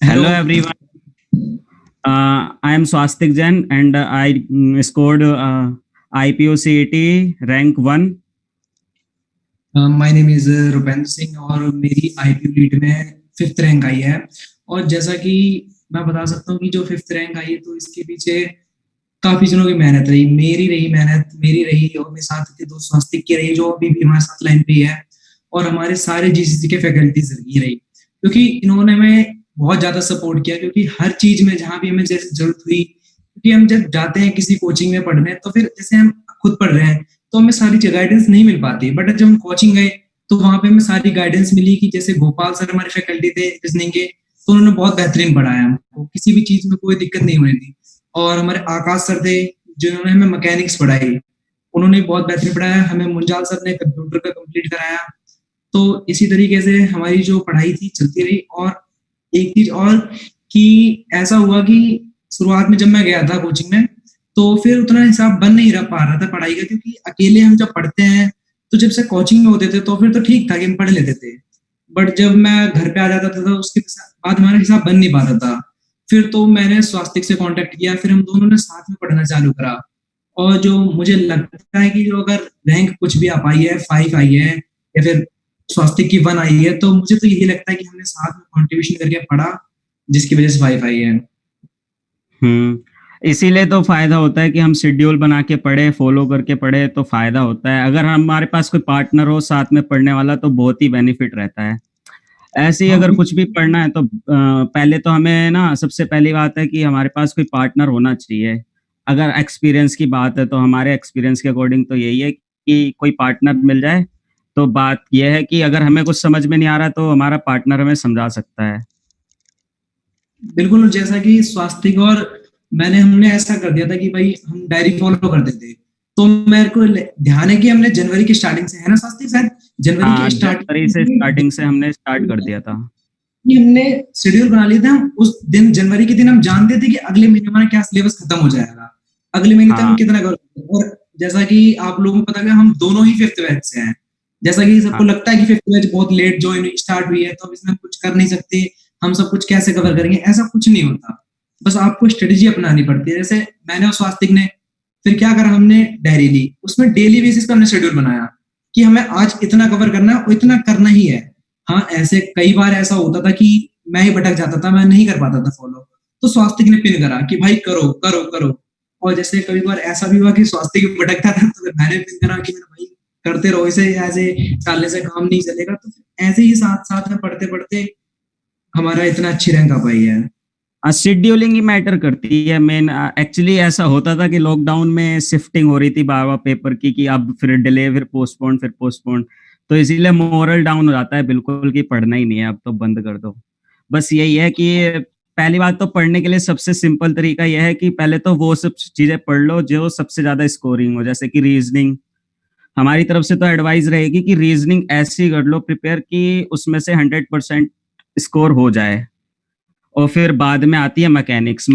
Hello Hello. everyone. I am Swastik Jain and I scored IPO CET rank 1. My name is Rupendra Singh और मेरी IPO lead में 5th rank आई है। और जैसा कि मैं बता सकता हूँ कि जो 5th रैंक आई है तो इसके पीछे काफी जनों की मेहनत रही, मेरी रही और मेरे साथ के दोस्त स्वस्तिक की रही जो अभी भी हमारे साथ लाइन पे है, और हमारे सारे जीसीसी के फैकल्टीज की रही, क्योंकि इन्होंने हमें बहुत ज्यादा सपोर्ट किया। क्योंकि हर चीज में जहां भी हमें जैसे जरूरत हुई, क्योंकि हम जब जाते हैं किसी कोचिंग में पढ़ने तो फिर जैसे हम खुद पढ़ रहे हैं तो हमें सारी गाइडेंस नहीं मिल पाती, बट जब हम कोचिंग गए तो वहां पे हमें सारी गाइडेंस मिली। कि जैसे गोपाल सर हमारे फैकल्टी थे रीजनिंग के, तो उन्होंने बहुत बेहतरीन पढ़ाया, हमको किसी भी चीज में कोई दिक्कत नहीं होनी थी। और हमारे आकाश सर थे जिन्होंने हमें मैकेनिक्स पढ़ाई, उन्होंने बहुत बेहतरीन पढ़ाया। हमें मुंजाल सर ने कंप्यूटर का कंप्लीट कराया। तो इसी तरीके से हमारी जो पढ़ाई थी चलती रही। और एक चीज और कि ऐसा हुआ कि शुरुआत में जब मैं गया था कोचिंग में तो फिर उतना हिसाब बन नहीं रह पा रहा था पढ़ाई का, क्योंकि अकेले हम जब पढ़ते हैं तो जब से कोचिंग में होते थे तो फिर तो ठीक था कि हम पढ़ लेते थे, बट जब मैं घर पे आ जाता था तो उसके बाद हमारा हिसाब बन नहीं पाता था। फिर तो मैंने स्वास्तिक से कांटेक्ट किया, फिर हम दोनों ने साथ में पढ़ना चालू करा। और जो मुझे लगता है कि जो अगर रैंक कुछ भी आ पाई है, 5 आई है या फिर स्वास्तिक की 1 आई है, तो मुझे तो यही लगता है कि हमने साथ में कंट्रीब्यूशन करके पढ़ा, जिसकी वजह से 5 आई है। इसीलिए तो फायदा होता है कि हम शेड्यूल बना के पढ़े, फॉलो करके पढ़े तो फायदा होता है। अगर हमारे पास कोई पार्टनर हो साथ में पढ़ने वाला तो बहुत ही बेनिफिट रहता है। ऐसे ही हाँ अगर कुछ भी पढ़ना है तो पहले तो हमें ना सबसे पहली बात है कि हमारे पास कोई पार्टनर होना चाहिए। अगर एक्सपीरियंस की बात है तो हमारे एक्सपीरियंस के अकॉर्डिंग तो यही है कि कोई पार्टनर मिल जाए। तो बात यह है कि अगर हमें कुछ समझ में नहीं आ रहा तो हमारा पार्टनर हमें समझा सकता है। बिल्कुल, जैसा कि स्वास्तिक और हमने ऐसा कर दिया था कि भाई हम डायरी फॉलो करते थे। तो मेरे को ध्यान है कि हमने जनवरी की स्टार्टिंग से, है ना स्वास्तिक, शायद जनवरी हाँ, की जनवरी से स्टार्टिंग से हमने स्टार्ट कर दिया था। हमने शेड्यूल बना लिया था। हम उस दिन जनवरी के दिन हम जानते थे कि अगले महीने हमारा क्या सिलेबस खत्म हो जाएगा, अगले महीने तक हम हाँ, कितना करेंगे। और जैसा कि आप लोगों को पता है हम दोनों ही 5th बैच से हैं। जैसा कि सबको हाँ, लगता है कि 5th बैच बहुत लेट ज्वाइन स्टार्ट हुई है तो अब इसमें कुछ कर नहीं सकते, हम सब कुछ कैसे कवर करेंगे, ऐसा कुछ नहीं होता। बस आपको स्ट्रेटेजी अपनानी पड़ती है। जैसे मैंने और स्वास्तिक ने फिर क्या करा, हमने डायरी ली, उसमें डेली बेसिस पे हमने शेड्यूल बनाया कि हमें आज इतना कवर करना है और इतना करना ही है। हाँ, ऐसे कई बार ऐसा होता था कि मैं ही भटक जाता था, मैं नहीं कर पाता था फॉलो, तो स्वास्तिक ने पिन करा कि भाई करो करो करो। और जैसे कभी बार ऐसा भी हुआ कि स्वास्तिक भटकता था तो मैंने पिन करा कि मैंने भाई करते रहो, इसे ऐसे चलने से काम नहीं चलेगा। तो ऐसे ही साथ साथ में पढ़ते पढ़ते हमारा इतना अच्छी रैंक आ पाई है। शेड्यूलिंग ही मैटर करती है मेन। एक्चुअली ऐसा होता था कि लॉकडाउन में शिफ्टिंग हो रही थी बार बार पेपर की कि अब फिर डिले, फिर पोस्टपोन। तो इसीलिए मोरल डाउन हो जाता है बिल्कुल कि पढ़ना ही नहीं है, अब तो बंद कर दो। बस यही है कि पहली बात तो पढ़ने के लिए सबसे सिंपल तरीका यह है कि पहले तो वो सब चीजें पढ़ लो जो सबसे ज्यादा स्कोरिंग हो, जैसे कि रीजनिंग। हमारी तरफ से तो एडवाइस रहेगी कि रीजनिंग ऐसी कर लो प्रिपेयर कि उसमें से 100% स्कोर हो जाए। और फिर बाद में आती है मैकेनिक्स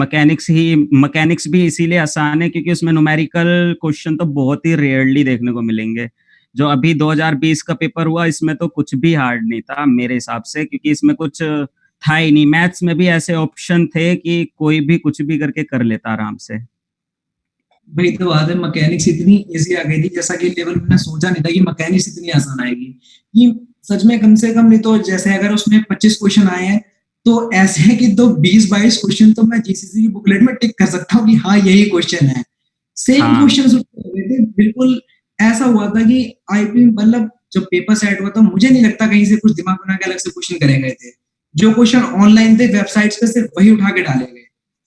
भी इसीलिए आसान है क्योंकि उसमें न्यूमेरिकल क्वेश्चन तो बहुत ही रेयरली देखने को मिलेंगे। जो अभी 2020 का पेपर हुआ इसमें तो कुछ भी हार्ड नहीं था मेरे हिसाब से, क्योंकि इसमें कुछ था ही नहीं। मैथ्स में भी ऐसे ऑप्शन थे कि कोई भी कुछ भी करके कर लेता आराम से। भाई तो बात है, मैकेनिक्स इतनी इजी आ गई थी, जैसा कि लेवल मैंने सोचा नहीं था कि मैकेनिक्स इतनी आसान आएगी। ये सच में कम से कम नहीं तो जैसे अगर उसमें 25 क्वेश्चन आए हैं तो ऐसे है कि तो 20-22 क्वेश्चन तो मैं जीसीसी की बुकलेट में टिक कर सकता हूँ कि हाँ यही क्वेश्चन है। सेम हाँ, क्वेश्चन थे बिल्कुल। ऐसा हुआ था कि आईपी मतलब जब पेपर सेट हुआ था मुझे नहीं लगता कहीं से कुछ दिमाग बना के अलग से क्वेश्चन करे गए थे। जो क्वेश्चन ऑनलाइन थे वेबसाइट्स पे सिर्फ वही उठा के डाले गए,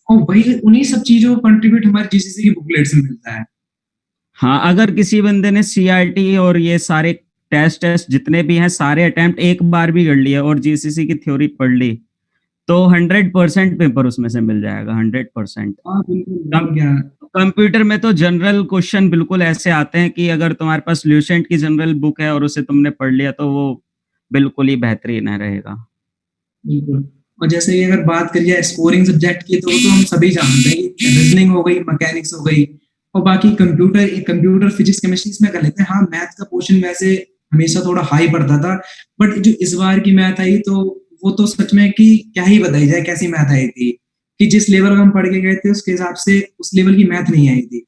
और वही उन्हीं सब चीजों को कंट्रीब्यूट हमारे जीसीसी की बुकलेट से मिलता है। हाँ, अगर किसी बंदे ने सीआरटी और ये सारे टेस्ट टेस्ट जितने भी हैं सारे अटेम्प्ट एक बार भी कर लिया और जीसीसी की थ्योरी पढ़ ली तो 100% पेपर उसमें से मिल जाएगा, 100%। हाँ बिल्कुल, और क्या। कंप्यूटर में तो जनरल क्वेश्चन बिल्कुल ऐसे आते हैं कि अगर तुम्हारे पास ल्यूसेंट की जनरल बुक है और उसे तुमने पढ़ लिया तो वो बिल्कुल ही बेहतरीन है रहेगा। बिल्कुल। और जैसे कि अगर बात करिए स्कोरिंग सब्जेक्ट की तो वो तो हम सभी जानते हैं कि रीजनिंग हो गई, मैकेनिक्स हो गई, और बाकी कंप्यूटर फिजिक्स केमिस्ट्री इसमें कर लेते हैं। हाँ, मैथ का पोर्शन वैसे हमेशा थोड़ा हाई पड़ता था, बट जो इस बार की मैथ आई तो वो तो सच में कि क्या ही बताई जाए कैसी मैथ आई थी, कि जिस लेवल में हम पढ़ के गए थे उसके हिसाब से उस लेवल की मैथ नहीं आई थी।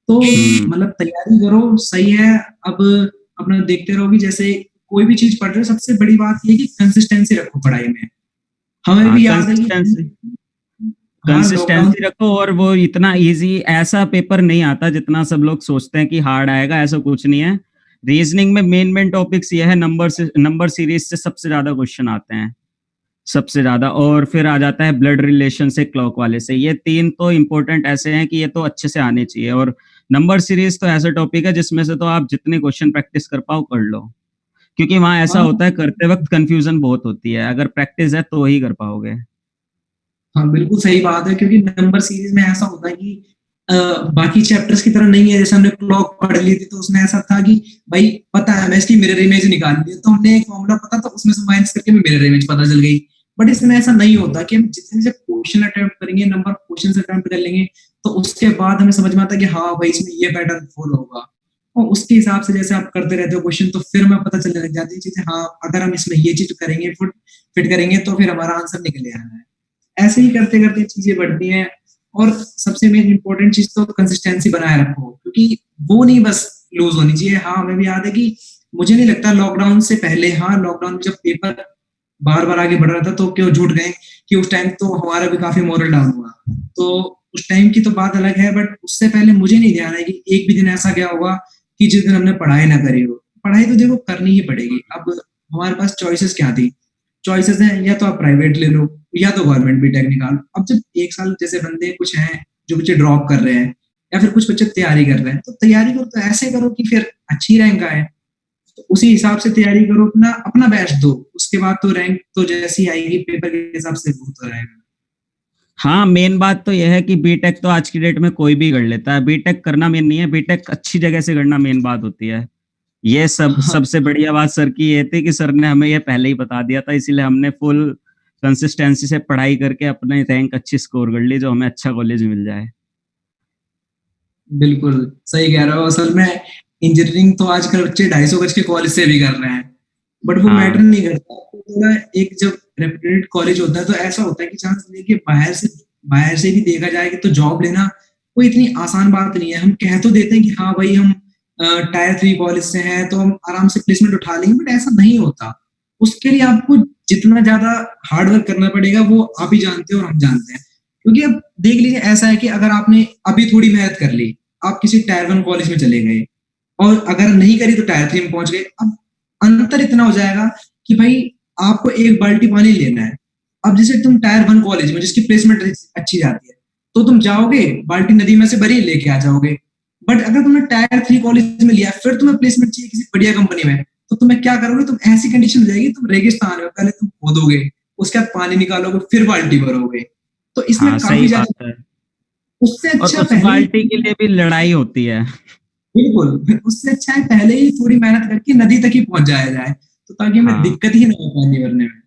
तो मतलब तैयारी करो, सही है। अब अपना देखते रहो कि जैसे कोई भी चीज पढ़ रहे हो, सबसे बड़ी बात ये है कि कंसिस्टेंसी रखो पढ़ाई में। हमें हाँ भी याद है कि कंसिस्टेंसी, हाँ लॉकडाउन। कंसिस्टेंसी रखो। और वो इतना इजी ऐसा पेपर नहीं आता जितना सब लोग सोचते हैं कि हार्ड आएगा, ऐसा कुछ नहीं है। रीजनिंग में मेन टॉपिक्स ये है, नंबर सीरीज से सबसे ज्यादा क्वेश्चन आते हैं, सबसे ज्यादा। और फिर आ जाता है ब्लड रिलेशन से, क्लॉक वाले से। ये तीन तो इंपॉर्टेंट ऐसे हैं कि ये तो अच्छे से आने चाहिए। और नंबर सीरीज तो ऐसा टॉपिक है जिसमें से तो आप जितने क्वेश्चन प्रैक्टिस कर पाओ कर लो, क्योंकि वहां ऐसा हाँ होता है करते वक्त कंफ्यूजन बहुत होती है, अगर प्रैक्टिस है तो ही कर पाओगे। हाँ बिल्कुल सही बात है, क्योंकि नंबर सीरीज में ऐसा होता है कि अ, बाकी चैप्टर्स की तरह नहीं है। जैसे हमने क्लॉक पढ़ ली थी तो उसमें ऐसा था कि भाई पता है हमें इसकी मिरर इमेज निकालनी है, तो हमने एक फॉर्मूला पता तो उसमें से माइनस करके मिरर इमेज पता चल गई। बट इसमें ऐसा नहीं होता कि हम जितने से क्वेश्चन अटेम्प्ट करेंगे, नंबर क्वेश्चन अटेम्प्ट कर लेंगे, तो उसके बाद हमें समझ में आता है कि हाँ भाई इसमें ये पैटर्न फॉलो होगा। और उसके हिसाब से जैसे आप करते रहते हो क्वेश्चन, तो फिर हमें पता चलने लग जाती है चीजें। हाँ अगर हम इसमें ये चीज करेंगे, फिट करेंगे, तो फिर हमारा आंसर निकल आना है। ऐसे ही करते करते चीजें बढ़ती हैं। और सबसे मेन इंपॉर्टेंट चीज तो कंसिस्टेंसी बनाए रखो, क्योंकि वो नहीं बस लूज होनी चाहिए। हाँ हमें भी याद है कि मुझे नहीं लगता लॉकडाउन से पहले, हाँ लॉकडाउन में जब पेपर बार बार आगे बढ़ रहा था तो क्यों झूठ गए कि उस टाइम तो हमारा भी काफी मोरल डाउन हुआ। तो उस टाइम की तो बात अलग है, बट उससे पहले मुझे नहीं ध्यान है कि एक भी दिन ऐसा गया होगा कि जिस दिन हमने पढ़ाई ना करी हो। पढ़ाई तो देखो करनी ही पड़ेगी। अब हमारे पास चॉइसेस क्या थी? चॉइसेस हैं, या तो आप प्राइवेट ले लो या तो गवर्नमेंट बीटेक निकालो। अब जब एक साल जैसे बंदे कुछ हैं जो बच्चे ड्रॉप कर रहे हैं, या फिर कुछ बच्चे तैयारी कर रहे हैं, तो तैयारी करो तो ऐसे करो कि फिर अच्छी रैंक आए। तो उसी हिसाब से तैयारी करो, अपना अपना बेस्ट दो। उसके बाद तो रैंक तो जैसी आएगी पेपर के हिसाब से वो तो रहेगा। हाँ मेन बात तो यह है कि बीटेक तो आज की डेट में कोई भी कर लेता है, बीटेक करना मेन नहीं है, बीटेक अच्छी जगह से करना मेन बात होती है। ये हाँ सबसे बढ़िया बात सर की ये थी कि सर ने हमें ये पहले ही बता दिया था, इसीलिए हमने फुल कंसिस्टेंसी से पढ़ाई करके अपने रैंक अच्छी स्कोर कर ली, जो हमें अच्छा कॉलेज मिल जाए। बिल्कुल सही कह रहे हो। असल में इंजीनियरिंग तो आजकल बच्चे 250 गज के कॉलेज से भी कर रहे हैं, बट वो मैटर हाँ नहीं करता। तो थोड़ा एक जब रेप्यूटेड कॉलेज होता है तो ऐसा होता है कि चांस देखिए बाहर से भी देखा जाए कि तो जॉब लेना कोई इतनी आसान बात नहीं है। हम कह तो देते हैं कि हाँ भाई हम टायर 3 कॉलेज से हैं तो हम आराम से प्लेसमेंट उठा लेंगे, बट ऐसा नहीं होता। उसके लिए आपको जितना ज्यादा हार्डवर्क करना पड़ेगा वो आप ही जानते हो और हम जानते हैं। क्योंकि अब देख लीजिए, ऐसा है कि अगर आपने अभी थोड़ी मेहनत कर ली, आप किसी टायर 1 कॉलेज में चले गए, और अगर नहीं करी तो टायर 3 में पहुंच गए। अब अंतर इतना हो जाएगा कि भाई आपको एक बाल्टी पानी लेना है। अब जैसे तुम टायर 1 कॉलेज में जिसकी प्लेसमेंट अच्छी जाती है, तो तुम जाओगे बाल्टी नदी में से भरी लेके आ जाओगे। बट अगर तुमने टायर 3 कॉलेज में लिया, फिर तुम्हें प्लेसमेंट चाहिए किसी बढ़िया कंपनी में, तो तुम्हें क्या करोगे? तुम ऐसी कंडीशन हो जाएगी, तुम रेगिस्तान में पहले तुम खोदोगे, उसके बाद पानी निकालोगे, फिर बाल्टी भरोगे। तो इसमें हाँ काफी सही बात ज्यादा, है। उससे और अच्छा उस पहले ही, बाल्टी के लिए भी लड़ाई होती है। बिल्कुल उससे अच्छा है पहले ही थोड़ी मेहनत करके नदी तक ही पहुंच जाया जाए, तो ताकि हमें हाँ दिक्कत ही ना हो पानी भरने में।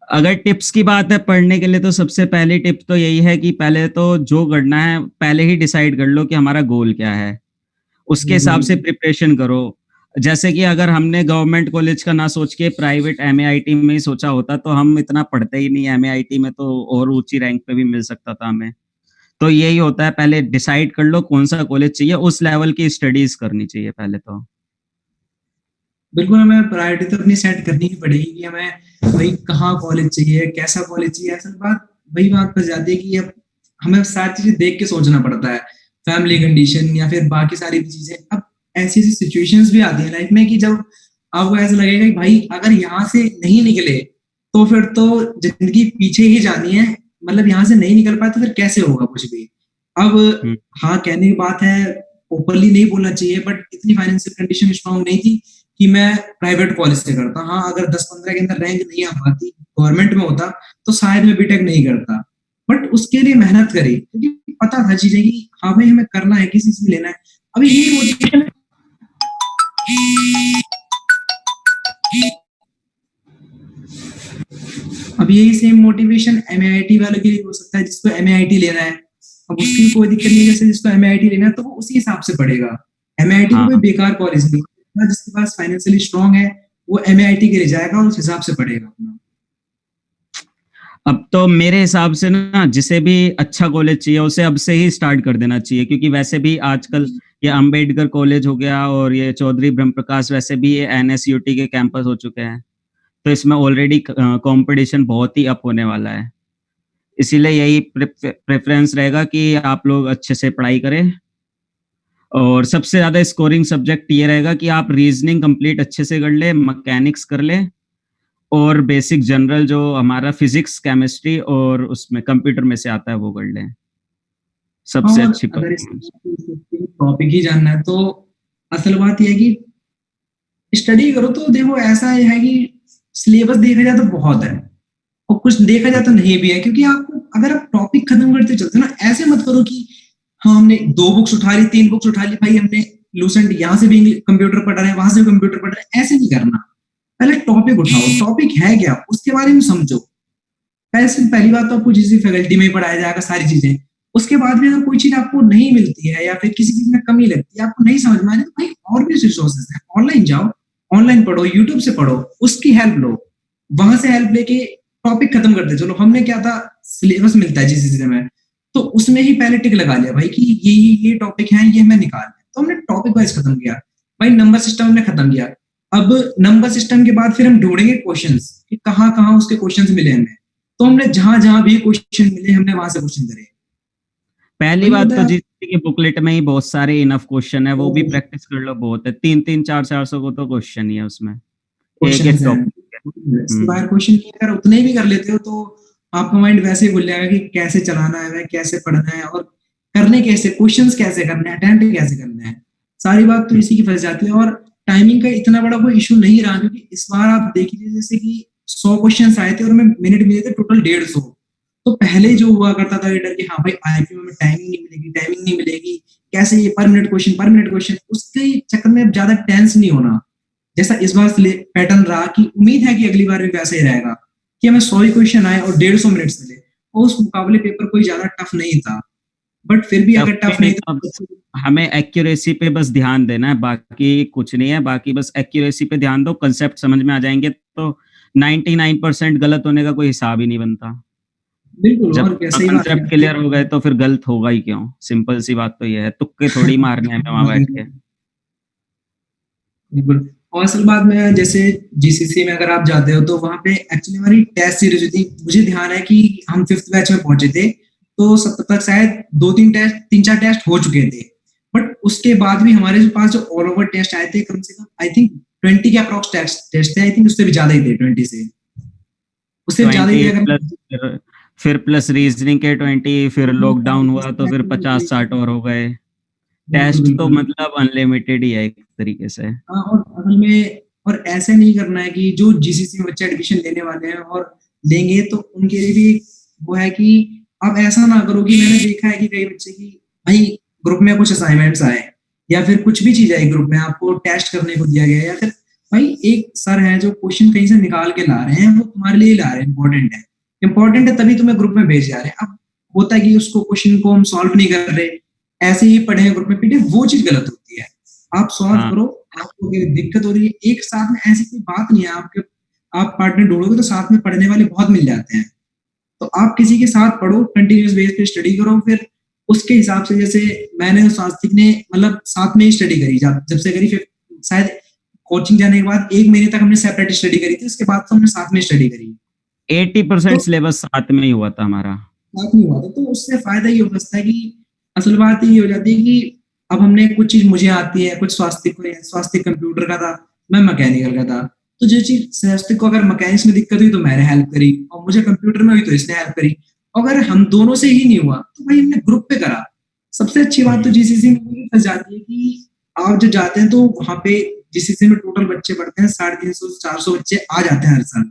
अगर टिप्स की बात है पढ़ने के लिए, तो सबसे पहली टिप तो यही है कि पहले तो जो करना है पहले ही डिसाइड कर लो कि हमारा गोल क्या है, उसके हिसाब बिल्कुल से प्रिपरेशन करो। जैसे कि अगर हमने गवर्नमेंट कॉलेज का ना सोच के प्राइवेट एमएआईटी में ही सोचा होता तो हम इतना पढ़ते ही नहीं, एमएआईटी में तो और ऊंची रैंक पे भी मिल सकता था हमें। तो यही होता है, पहले डिसाइड कर लो कौन सा कॉलेज चाहिए, उस लेवल की स्टडीज करनी चाहिए पहले तो। बिल्कुल हमें प्रायोरिटी तो अपनी सेट करनी ही पड़ेगी कि हमें भाई कहाँ कॉलेज चाहिए, कैसा कॉलेज चाहिए। असल बात वही बात फंस जाती है कि अब हमें सारी चीजें देख के सोचना पड़ता है, फैमिली कंडीशन या फिर बाकी सारी भी चीजें। अब ऐसी ऐसी सिचुएशंस भी आती है लाइफ में कि जब आपको ऐसा लगेगा कि भाई अगर यहाँ से नहीं निकले तो फिर तो जिंदगी पीछे ही जानी है। मतलब यहाँ से नहीं निकल पाए तो फिर कैसे होगा कुछ भी। अब हम्म। हाँ कहने की बात है, ओपनली नहीं बोलना चाहिए, बट इतनी फाइनेंशियल कंडीशन स्ट्रांग नहीं थी कि मैं प्राइवेट कॉलेज से करता। हाँ अगर 10-15 के अंदर रैंक नहीं आ पाती, गवर्नमेंट में होता, तो शायद मैं बीटेक नहीं करता। बट उसके लिए मेहनत करी, क्योंकि पता था चीजें कि हाँ भाई हमें करना है, किसी से लेना है। अभी यही मोटिवेशन, अब यही सेम मोटिवेशन एमआईटी वालों के लिए हो सकता है, जिसको एमआईटी लेना है। अब उसकी कोई दिक्कत नहीं है, जैसे जिसको एमआईटी लेना है तो वो उसी हिसाब से पढ़ेगा। एमआईटी को कोई हाँ बेकार कॉलेज नहीं है, जिसके पास फाइनेंशियली स्ट्रांग है वो MAIT के लिए जाएगा और उस हिसाब से पढ़ेगा अपना। अब तो मेरे हिसाब से ना जिसे भी अच्छा कॉलेज चाहिए उसे अब से ही स्टार्ट कर देना चाहिए, क्योंकि वैसे भी आजकल ये अंबेडकर कॉलेज हो गया और ये चौधरी ब्रह्म प्रकाश, वैसे भी ये NSUT के कैंपस हो चुके हैं, तो इसमें ऑलरेडी कंपटीशन बहुत ही अप होने वाला है। इसीलिए यही प्रेफरेंस रहेगा कि आप लोग अच्छे से पढ़ाई करें, और सबसे ज्यादा स्कोरिंग सब्जेक्ट ये रहेगा कि आप रीजनिंग कंप्लीट अच्छे से कर ले, मैकेनिक्स कर ले, और बेसिक जनरल जो हमारा फिजिक्स, केमिस्ट्री और उसमें कंप्यूटर में से आता है वो कर लें। सबसे और अच्छी अगर इस परफॉर्मेंस। टॉपिक ही जानना है तो असल बात यह है कि स्टडी करो तो देखो ऐसा है कि सिलेबस देखा जाए तो बहुत है और कुछ देखा जाए तो नहीं भी है, क्योंकि आपको अगर आप टॉपिक खत्म करते चलते ना, ऐसे मत करो कि हाँ हमने 2 बुक्स उठा ली, 3 बुक्स उठा ली, भाई हमने लूसेंट यहाँ से भी कंप्यूटर पढ़ रहे हैं, वहां से भी कंप्यूटर पढ़ रहे हैं, ऐसे नहीं करना। पहले टॉपिक उठाओ, टॉपिक है क्या उसके बारे में समझो। पहली बात तो आपको जिस फैकल्टी में पढ़ाया जाएगा सारी चीजें, उसके बाद भी अगर कोई चीज आपको नहीं मिलती है या फिर किसी चीज में कमी लगती है, आपको नहीं समझ में आ रही, तो भाई और भी रिसोर्सेज है, ऑनलाइन जाओ, ऑनलाइन पढ़ो, यूट्यूब से पढ़ो, उसकी हेल्प लो, वहां से हेल्प लेके टॉपिक खत्म करते चलो। हमने क्या था, सिलेबस मिलता है जिस चीज में, तो उसमें ही पहले टिक लगा लिया भाई कि ये टॉपिक है, ये हमें निकालना है, तो हमने टॉपिक वाइज खत्म किया। भाई नंबर सिस्टम हमने खत्म किया, अब नंबर सिस्टम के बाद फिर हम ढूंढेंगे क्वेश्चंस कि कहाँ कहाँ उसके क्वेश्चंस मिले हमें, तो हमने जहां जहां भी क्वेश्चन मिले हमने वहां से क्वेश्चन करे। पहली वही बात होता तो है जीएसटी की बुकलेट में ही बहुत सारे इनफ क्वेश्चन है, वो भी क्वेश्चन प्रैक्टिस कर लो, बहुत है, 300-400 को तो क्वेश्चन ही है उसमें, एक एक है, टॉपिक है। इसके बाहर क्वेश्चन अगर उतने भी कर लेते हो तो आपका माइंड वैसे ही भूल जाएगा कि कैसे चलाना है, कैसे पढ़ना है और करने कैसे, क्वेश्चंस कैसे करने हैं, अटेम्प्ट कैसे करना है, सारी बात तो इसी की फंस जाती है। और टाइमिंग का इतना बड़ा कोई इशू नहीं रहा, क्योंकि इस बार आप देख लीजिए जैसे कि 100 क्वेश्चन आए थे और हमें मिनट मिले थे टोटल 150। तो पहले जो हुआ करता था डर कि हाँ भाई आईपीओ में टाइमिंग नहीं मिलेगी, टाइमिंग नहीं मिलेगी, कैसे ये पर मिनट क्वेश्चन, उसके चक्कर में ज्यादा टेंस नहीं होना। जैसा इस बार पैटर्न रहा कि उम्मीद है कि अगली बार भी वैसा ही रहेगा कि हमें 100 क्वेश्चन आए और 150 मिनट्स मिले, और उस मुकाबले पेपर कोई ज्यादा टफ नहीं था, बट फिर भी टफ अगर भी टफ नहीं नहीं था, था तो हमें एक्यूरेसी पे बस ध्यान देना है, बाकी कुछ नहीं है, बाकी बस एक्यूरेसी पे ध्यान दो, कंसेप्ट समझ में आ जाएंगे तो 99% गलत होने का कोई हिसाब ही नहीं बनता। बिल्कुल, जब और क्या, सही बात कंसेप्ट है। क्लियर हो गए तो फिर गलत होगा ही क्यों, सिंपल सी बात तो ये है, तुक्के थोड़ी मारने हैं वहां बैठ के। बिल्कुल। और असल बात में जैसे जीसीसी में अगर आप जाते हो तो वहां पे एक्चुअली हमारी टेस्ट सीरीज हुई थी। मुझे ध्यान है कि हम 5th बैच में पहुंचे थे तो तब तक शायद 2-3 टेस्ट हो चुके थे, बट उसके बाद भी हमारे पास जो ऑल ओवर टेस्ट आए थे कम से कम आई थिंक 20 के अप्रॉक्स टेस्ट थे, आई थिंक उससे भी ज्यादा ही थे, 20 से उससे भी ज्यादा ही 20 थे अगर प्लस, फिर प्लस रीजनिंग के 20, फिर लॉकडाउन हुआ तो फिर 50-60 और हो गए। बिल्कुल टेस्ट तो बिल्कुल। मतलब अनलिमिटेड ही है एक तरीके से। हाँ, और असल में और ऐसे नहीं करना है कि जो जीसीसी में बच्चे एडमिशन लेने वाले हैं और लेंगे तो उनके लिए भी वो है कि आप ऐसा ना करो कि मैंने देखा है कि कई बच्चे की भाई ग्रुप में कुछ असाइनमेंट्स आए या फिर कुछ भी चीज आई ग्रुप में आपको टेस्ट करने को दिया गया है, या फिर भाई एक सर है जो क्वेश्चन कहीं से निकाल के ला रहे हैं वो तुम्हारे लिए ला रहे हैं, इंपॉर्टेंट है तभी तुम्हें ग्रुप में भेज जा रहे हैं। अब होता है कि उसको क्वेश्चन को हम सॉल्व नहीं कर रहे, ऐसे ही पढ़े ग्रुप में पीटे, वो चीज गलत होती है। आप सॉल्व हाँ करो, आपको अगर दिक्कत हो रही है एक साथ में, ऐसी कोई बात नहीं है, आपके आप पार्टनर ढूंढोगे तो साथ में पढ़ने वाले बहुत मिल जाते हैं, तो आप किसी के साथ पढ़ो, कंटिन्यूस बेस पे स्टडी करो, फिर उसके हिसाब से जैसे मैंने और सात्विक ने मतलब साथ में ही स्टडी करी, जब से करी फिर शायद कोचिंग जाने के बाद 1 महीने तक हमने सेपरेट स्टडी करी थी, उसके बाद तो हमने साथ में स्टडी करी। 80% तो सिलेबस साथ में ही हुआ था हमारा। साथ में हुआ था तो उससे फायदा ये हो सकता है कि असल बात ये हो जाती है कि अब हमने कुछ चीज मुझे आती है, कुछ स्वास्थ्य को, स्वास्थ्य कंप्यूटर का था, मैं मैकेनिकल का था, तो जो चीज स्वास्थ्य को अगर मैकेनिक्स में दिक्कत हुई तो मैंने हेल्प करी, और मुझे कंप्यूटर में हुई तो इसने हेल्प करी। अगर हम दोनों से ही नहीं हुआ तो भाई हमने ग्रुप पे करा। सबसे अच्छी बात तो जीसीसी में ये फंस जाती है कि आप जब जाते हैं तो वहां पे जीसीसी में टोटल बच्चे पढ़ते हैं 350-400 बच्चे आ जाते हैं हर साल,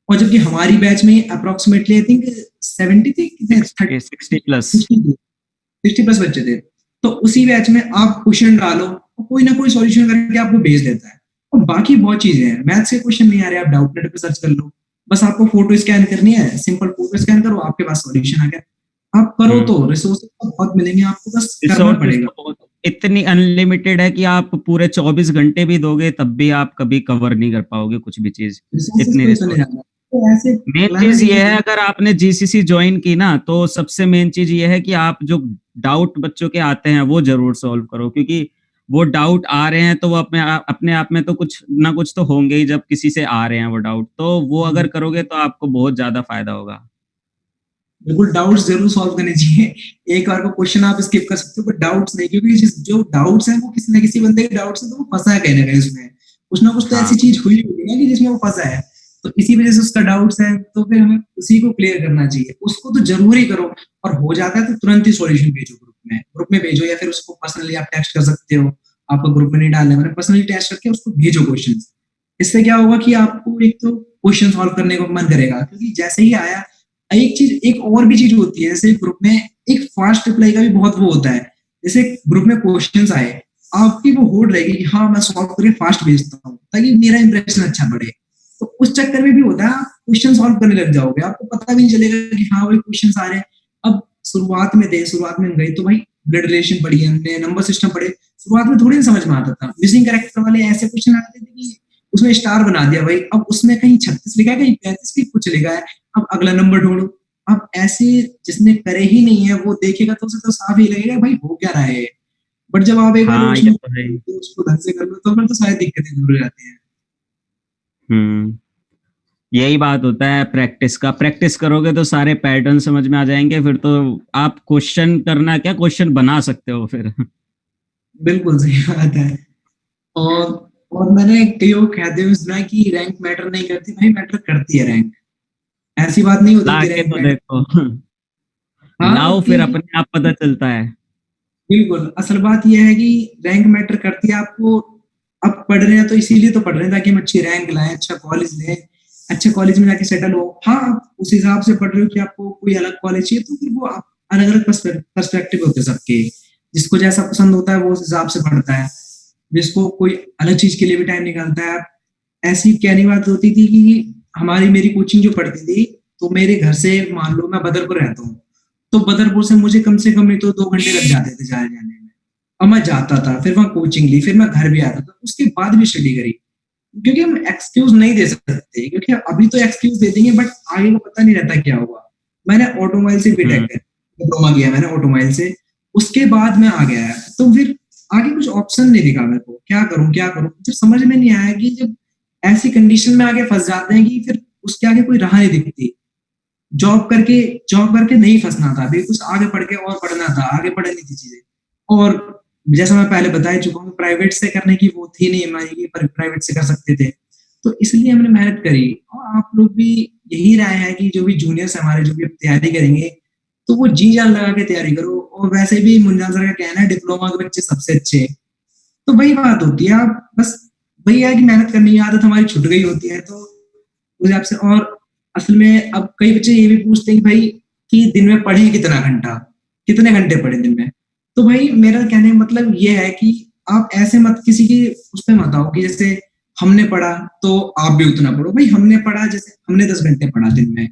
और जबकि हमारी बैच में अप्रोक्सीमेटली आई थिंक 70 थे, कितने 60 प्लस। 60+ बच्चे थे। तो उसी बैच में आप क्वेश्चन डालो और कोई ना कोई सॉल्यूशन करके आपको भेज देता है, और बाकी बहुत चीजें हैं, मैथ्स के क्वेश्चन नहीं आ रहे आप डाउट नेट पे सर्च कर लो, बस आपको फोटो स्कैन करनी है, सिंपल फोटो स्कैन करो आपके पास सॉल्यूशन आ गया। आप करो तो रिसोर्सेज तो बहुत मिलेंगे, आपको बस करना रिसोर्सेज पड़ेगा। तो बहुत इतनी अनलिमिटेड है कि आप पूरे 24 घंटे भी दोगे तब भी आप कभी कवर नहीं कर पाओगे कुछ भी चीज, रिसोर्सेज इतनी तो चले रिसोर्स। जाता है, तो ऐसे मेन प्लान चीज ये नहीं है, है। अगर आपने जीसीसी ज्वाइन की ना, तो सबसे मेन चीज ये है कि आप जो डाउट बच्चों के आते हैं वो जरूर सॉल्व करो, क्योंकि वो डाउट आ रहे हैं तो वो अपने आप में तो कुछ ना कुछ तो होंगे ही, जब किसी से आ रहे हैं वो डाउट, तो वो अगर करोगे तो आपको बहुत ज्यादा फायदा होगा। बिल्कुल डाउट्स जरूर सॉल्व करने चाहिए। एक बार को क्वेश्चन आप स्किप कर सकते हो, बट डाउट्स नहीं, क्योंकि जो डाउट्स हैं वो किसी ना किसी बंदे के डाउट्स हैं, तो वो फंसा है कहीं ना कहीं उसमें, कुछ ना कुछ तो ऐसी हाँ चीज हुई होगी ना कि जिसमें वो फंसा है। तो इसी वजह से उसका डाउट्स है, तो फिर हमें उसी को क्लियर करना चाहिए, उसको तो जरूर ही करो। और हो जाता है तो तुरंत ही सॉल्यूशन भेजो, ग्रुप में भेजो, या फिर उसको पर्सनली आप टेक्स्ट कर सकते हो। आपको ग्रुप में नहीं डालना, मैंने पर्सनली टेक्स्ट करके उसको भेजो क्वेश्चन। इससे क्या होगा कि आपको एक तो क्वेश्चन सॉल्व करने को मन करेगा, क्योंकि जैसे ही आया। एक चीज, एक और भी चीज होती है, जैसे ग्रुप में एक फास्ट रिप्लाई का भी बहुत वो होता है। जैसे ग्रुप में क्वेश्चंस आए, आपकी वो होड़ रहेगी कि हाँ मैं सॉल्व करके फास्ट भेजता हूँ ताकि मेरा इंप्रेशन अच्छा बढ़े। तो उस चक्कर में भी होता है, आप क्वेश्चन सॉल्व करने लग जाओगे, आपको पता भी नहीं चलेगा कि हाँ वही क्वेश्चन आ रहे हैं। अब शुरुआत में गई तो भाई ब्लड रिलेशन पढ़ी हमने, नंबर सिस्टम पढ़े, शुरुआत में थोड़ी समझ में आता था। मिसिंग कैरेक्टर वाले ऐसे क्वेश्चन आते थे कि उसमें स्टार बना दिया भाई, अब उसमें कहीं 36 लिखा है, कहीं 35 भी कुछ लिखा है, अब अगला नंबर ढूंढो। अब ऐसे जिसने करे ही नहीं है वो देखेगा तो उसे तो साफ ही लगेगा भाई हो क्या रहा है। बट जब आप एक बार हाँ, ये उसमें तो है ही। उसको ढंग से कर लो तो फिर तो सारी दिक्कतें दूर हो जाती हैं। हम्म। यही बात होता है प्रैक्टिस का, प्रैक्टिस करोगे तो सारे पैटर्न समझ में आ जाएंगे, फिर तो आप क्वेश्चन करना क्या, क्वेश्चन बना सकते हो फिर। बिल्कुल सही बात है। और और मैंने कई लोग कहते हुए सुना है कि रैंक मैटर नहीं करती, भाई मैटर करती है रैंक। ऐसी बात नहीं होती ला कि के रैंक तो मैटर। देखो। हाँ लाओ, फिर कि अपने आप पता चलता है। बिल्कुल, असल बात यह है कि रैंक मैटर करती है आपको। अब पढ़ रहे हैं तो इसीलिए तो पढ़ रहे हैं ताकि हम अच्छी रैंक लाएं, अच्छा कॉलेज लें, अच्छे कॉलेज में जाके सेटल हो। हाँ, आप उस हिसाब से पढ़ रहे हो कि आपको कोई अलग कॉलेज चाहिए, तो फिर वो आप अलग अलग पर्सपेक्टिव होते हैं सबके। जिसको जैसा पसंद होता है वो उस हिसाब से पढ़ता है, जिसको कोई अलग चीज के लिए भी टाइम निकालता है। ऐसी कहनी बात होती थी कि हमारी मेरी कोचिंग जो पढ़ती थी, तो मेरे घर से मान लो मैं बदरपुर रहता हूँ, तो बदरपुर से मुझे कम से कम नहीं तो 2 घंटे लग जाते थे जाने जाने में। अब मैं जाता था, फिर वहां कोचिंग ली, फिर मैं घर भी आता था, उसके बाद भी स्टडी करी। क्योंकि हम एक्सक्यूज नहीं दे सकते, क्योंकि अभी तो एक्सक्यूज दे देंगे बट आगे का पता नहीं रहता क्या होगा। मैंने ऑटोमोबाइल से बीटेक हम्म। कर डिप्लोमा किया मैंने ऑटोमोबाइल से, उसके बाद मैं आ गया है, तो फिर आगे कुछ ऑप्शन नहीं दिखा मेरे को, क्या करूं क्या करूं। जब समझ में नहीं आया कि जब ऐसी कंडीशन में आगे फंस जाते हैं कि फिर उसके आगे कोई राह नहीं दिखती। जॉब करके नहीं फंसना था, अभी कुछ आगे पढ़ के और पढ़ना था, आगे पढ़नी थी चीजें। और जैसा मैं पहले बता ही चुका हूँ, प्राइवेट से करने की वो थी नहीं हमारी कि प्राइवेट से कर सकते थे, तो इसलिए हमने मेहनत करी। और आप लोग भी यही राय है कि जो भी जूनियर्स हमारे जो भी अब तैयारी करेंगे, तो वो जी जान लगा के तैयारी करो। और वैसे भी मुंजान सर का कहना है डिप्लोमा के बच्चे सबसे अच्छे। तो वही बात होती है, आप बस वही है कि मेहनत करने की आदत हमारी छूट गई होती है, तो उस हिसाब से। और असल में अब कई बच्चे ये भी पूछते हैं कि भाई कि दिन में पढ़े कितना घंटा, कितने घंटे पढ़े दिन में। तो भाई मेरा कहने का मतलब ये है कि आप ऐसे मत किसी की उस पर मत आओ कि जैसे हमने पढ़ा तो आप भी उतना पढ़ो। भाई हमने पढ़ा, जैसे हमने 10 घंटे पढ़ा दिन में,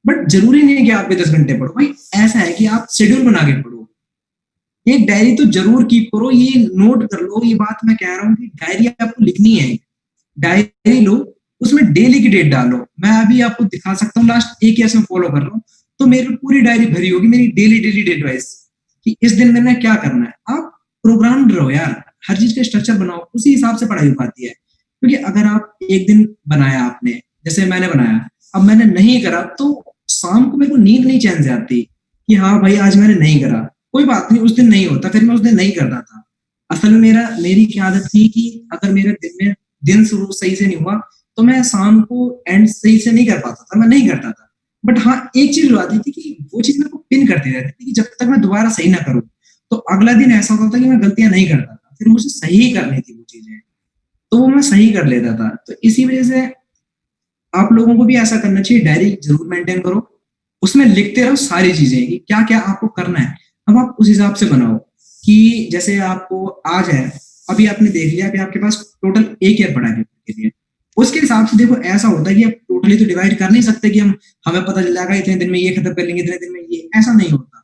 बट जरूरी नहीं है कि आप भी 10 घंटे पढ़ो। भाई ऐसा है कि आप शेड्यूल बना के पढ़ो, एक डायरी तो जरूर कीप करो, ये नोट कर लो। ये बात मैं कह रहा हूँ कि डायरी आपको लिखनी है, डायरी लो, उसमें डेली की डेट डालो। मैं अभी आपको दिखा सकता हूँ, लास्ट एक ईयर से फॉलो कर रहा हूँ, तो मेरी पूरी डायरी भरी होगी मेरी डेली डेली डेट वाइज कि इस दिन मैंने क्या करना है। आप प्रोग्राम रहो यार, हर चीज का स्ट्रक्चर बनाओ, उसी हिसाब से पढ़ाई हो पाती है। क्योंकि अगर आप एक दिन बनाया आपने, जैसे मैंने बनाया, अब मैंने नहीं करा, तो शाम को मेरे को नींद नहीं चैन से आती कि हाँ भाई आज मैंने नहीं करा। कोई बात नहीं, उस दिन नहीं होता, फिर मैं उस दिन नहीं करता था। असल में मेरी क्या आदत थी कि अगर मेरे दिन शुरू सही से नहीं हुआ, तो मैं शाम को एंड सही से नहीं कर पाता था, मैं नहीं करता था। बट हाँ, एक चीज हो आती थी कि वो चीज मेरे को पिन करती रहती थी कि जब तक मैं दोबारा सही ना करूं, तो अगला दिन ऐसा होता था कि मैं गलतियां नहीं करता था, फिर मुझे सही करनी थी वो चीजें, तो वो मैं सही कर लेता था। तो इसी वजह से आप लोगों को भी ऐसा करना चाहिए, डायरी जरूर मेंटेन करो, उसमें लिखते रहो सारी चीजें कि क्या क्या आपको करना है। अब आप उस हिसाब से बनाओ कि जैसे आपको आज है, अभी आपने देख लिया कि आपके पास टोटल एक ईयर पड़ा है पेपर के लिए, उसके हिसाब से देखो ऐसा होता है कि आप टोटली तो डिवाइड कर नहीं सकते कि हमें पता चल जाएगा इतने दिन में ये खत्म कर लेंगे, इतने दिन में ये, ऐसा नहीं होता।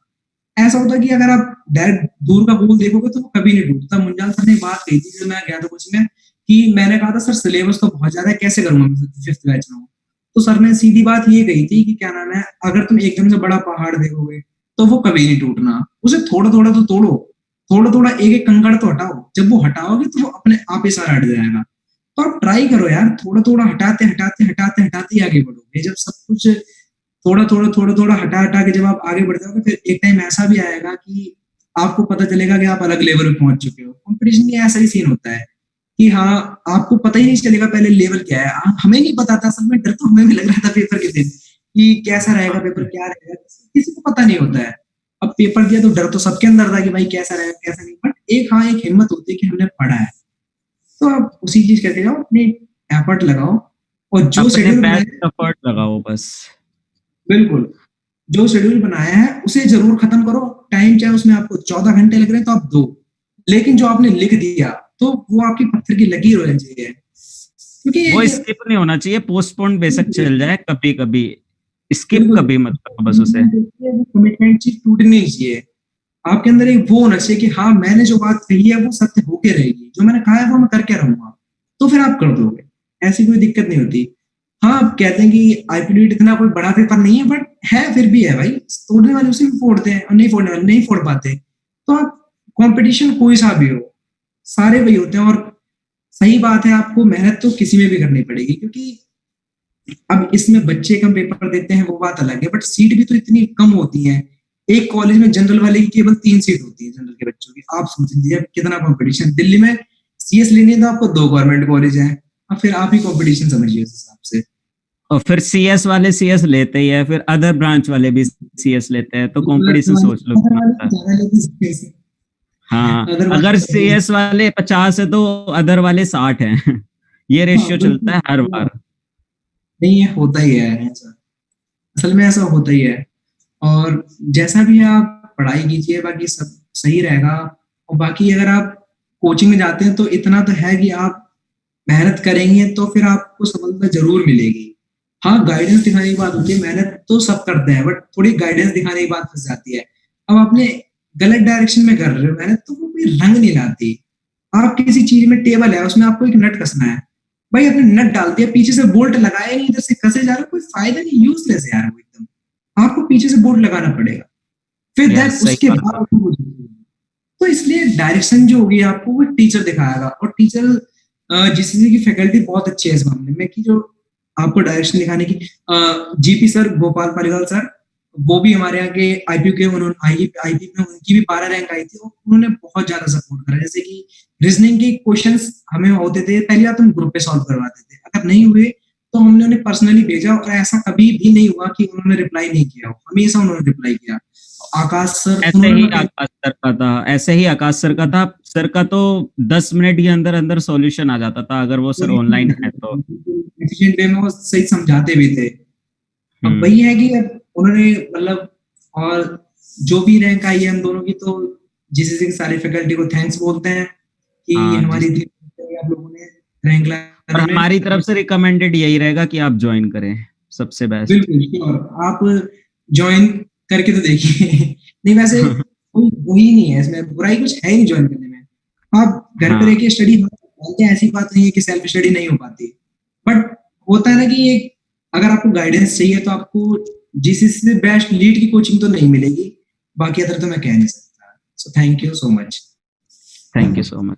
ऐसा होता है कि अगर आप डायरेक्ट दूर का गोल देखोगे तो वो कभी नहीं टूटता। मुंजाल सर ने बात कही थी जब मैं गया था कोचिंग में, कि मैंने कहा था सर सिलेबस तो बहुत ज्यादा है, कैसे करूंगा मैं 5th बैच में हूँ। तो सर ने सीधी बात ये कही थी कि क्या नाम है, अगर तुम एकदम से बड़ा पहाड़ देखोगे तो वो कभी नहीं टूटना, उसे थोड़ा थोड़ा तो तोड़ो, थोड़ा थोड़ा एक एक कंकड़ तो हटाओ, जब वो हटाओगे तो वो अपने आप ही सारा हट जाएगा। तो आप ट्राई करो यार, थोड़ा थोड़ा हटाते हटाते हटाते हटाते ही आगे बढ़ोगे। जब सब कुछ थोड़ा थोड़ा हटा हटा के जब आप आगे बढ़ जाओगे, फिर एक टाइम ऐसा भी आएगा कि आपको पता चलेगा कि आप अलग लेवल पे पहुंच चुके हो। कंपटीशन में ऐसा ही सीन होता है कि हाँ, आपको पता ही नहीं चलेगा पहले लेवल क्या है। हमें नहीं पता था, असल में डर तो हमें भी लग रहा था पेपर के दिन कि कैसा रहेगा पेपर, क्या रहेगा, किसी को पता नहीं होता है। अब पेपर दिया तो डर तो सबके अंदर था कि भाई कैसा रहेगा कैसा नहीं, बट एक हाँ एक हिम्मत होती है कि हमने पढ़ा है, तो आप उसी चीज करके जाओ, अपने एफर्ट लगाओ और जो अपने शेड्यूल बेस्ट एफर्ट लगाओ बस। बिल्कुल, जो शेड्यूल बनाया है उसे जरूर खत्म करो। टाइम चाहे उसमें आपको 14 घंटे लग रहे हैं तो आप दो, लेकिन जो आपने लिख दिया तो वो आपकी पत्थर की लकीर होनी चाहिए, क्योंकि वो स्किप नहीं होना चाहिए, पोस्टपोन बेशक चल जाए कभी कभी, स्किप बिल्कुल कभी मत करो बस उसे। वो कमिटमेंट चीज टूटनी नहीं चाहिए। आपके अंदर एक वो होना चाहिए कि हाँ, मैंने जो बात कही है वो सत्य होके रहेगी, जो मैंने कहा है वो मैं करके रहूंगा, तो फिर आप कर दोगे, ऐसी कोई दिक्कत नहीं होती। हाँ, आप कहते हैं कि आईपीडीटी इतना कोई बड़ा पेपर नहीं है, बट है फिर भी है भाई, तोड़ने वाले उसे भी फोड़ते हैं और नहीं फोड़ने वाले नहीं फोड़ पाते। तो आप कंपटीशन कोई सा भी हो, सारे वही होते हैं। और सही बात है, आपको मेहनत तो किसी में भी करनी पड़ेगी, क्योंकि अब इसमें बच्चे कम पेपर देते हैं वो बात अलग है, बट सीट भी तो इतनी कम होती है। एक कॉलेज में जनरल वाले की केवल 3 सीट होती है जनरल के बच्चों की। आप समझ लीजिए कितना कंपटीशन। दिल्ली में सीएस लेनी है तो आपको 2 गवर्नमेंट कॉलेज हैं, अब फिर आप ही कंपटीशन समझिए उस हिसाब से। और फिर सीएस वाले सीएस लेते ही है, फिर अदर ब्रांच वाले भी सीएस लेते हैं, तो कंपटीशन सोच लो कितना होता है। ज्यादा लेती हाँ, अदर अगर सीएस वाले 50 है तो अदर वाले 60 हैं। ये हाँ रेशियो चलता बिल्कुल, है हर बार। नहीं ये होता ही है ऐसा, असल में ऐसा होता ही है। और जैसा भी है आप पढ़ाई कीजिए, बाकी सब सही रहेगा। और बाकी अगर आप कोचिंग में जाते हैं तो इतना तो है कि आप मेहनत करेंगे तो फिर आपको सफलता जरूर मिलेगी। हाँ, गाइडेंस दिखाने की बात होती है, मेहनत तो सब करते हैं, बट थोड़ी गाइडेंस दिखाने की बात फंस जाती है। अब आपने गलत डायरेक्शन में कर रहे हो मेहनत, तो वो कोई रंग नहीं लाती। आप किसी चीज में, टेबल है उसमें आपको एक नट कसना है, भाई आपने नट डाल दिया, पीछे से बोल्ट लगाया नहीं, इधर से कसे जा रहा, कोई फायदा नहीं, यूजलेस है यार वो एकदम। आपको पीछे से बोल्ट लगाना पड़ेगा, फिर देन यस, सही उसके बात बाद है। आपको वो चाहिए। तो इसलिए डायरेक्शन जो होगी आपको वो टीचर दिखाएगा। और टीचर जीसीसी की फैकल्टी बहुत अच्छी है इस मामले में, कि जो आपको डायरेक्शन दिखाने की, GP sir, Gopal Paliwal sir, वो भी हमारे यहाँ के आईपी के, उन्होंने आईपी में उनकी भी 12 रैंक आई थी, और उन्होंने बहुत ज्यादा सपोर्ट करा। जैसे कि रीजनिंग के क्वेश्चंस हमें होते थे, पहली बात हम ग्रुप पे सॉल्व करवाते थे, अगर नहीं हुए तो हमने उन्हें पर्सनली भेजा, और ऐसा कभी भी नहीं हुआ कि उन्होंने रिप्लाई नहीं किया हो, हमेशा उन्होंने रिप्लाई किया। आकाश सर, ऐसे उन्होंने ही बताया आकाश सर का था, ऐसे ही आकाश सर का था। सर का तो 10 मिनट के अंदर अंदर सॉल्यूशन आ जाता था, अगर वो सर ऑनलाइन है तो। एफिशिएंट वे में वो सही समझाते भी थे। अब हम्म। वही है कि अब उन्होंने मतलब, और जो भी रैंक आई है हम दोनों की, तो जीसीसी की सारी फैकल्टी को थैंक्स बोलते हैं कि हाँ जी। हमारी इतनी मदद करी आप लोगों ने रैंक और लाने में। हमारी तरफ से रिकमेंडेड यही रहेगा कि आप ज्वाइन करें, सबसे बेस्ट। बिल्कुल श्योर, आप ज्वाइन करके तो देखिए। नहीं वैसे कोई वही नहीं है इसमें, बुराई कुछ है ही नहीं ज्वाइन करने में। आप घर पे रह हाँ, के स्टडी करते हैं, ऐसी बात नहीं है कि सेल्फ स्टडी नहीं हो पाती, बट होता है ना कि एक, अगर आपको गाइडेंस चाहिए तो आपको जीसीसी से बेस्ट लीड की कोचिंग तो नहीं मिलेगी, बाकी अदर तो मैं कह नहीं सकता। So thank you so much. Thank you so much.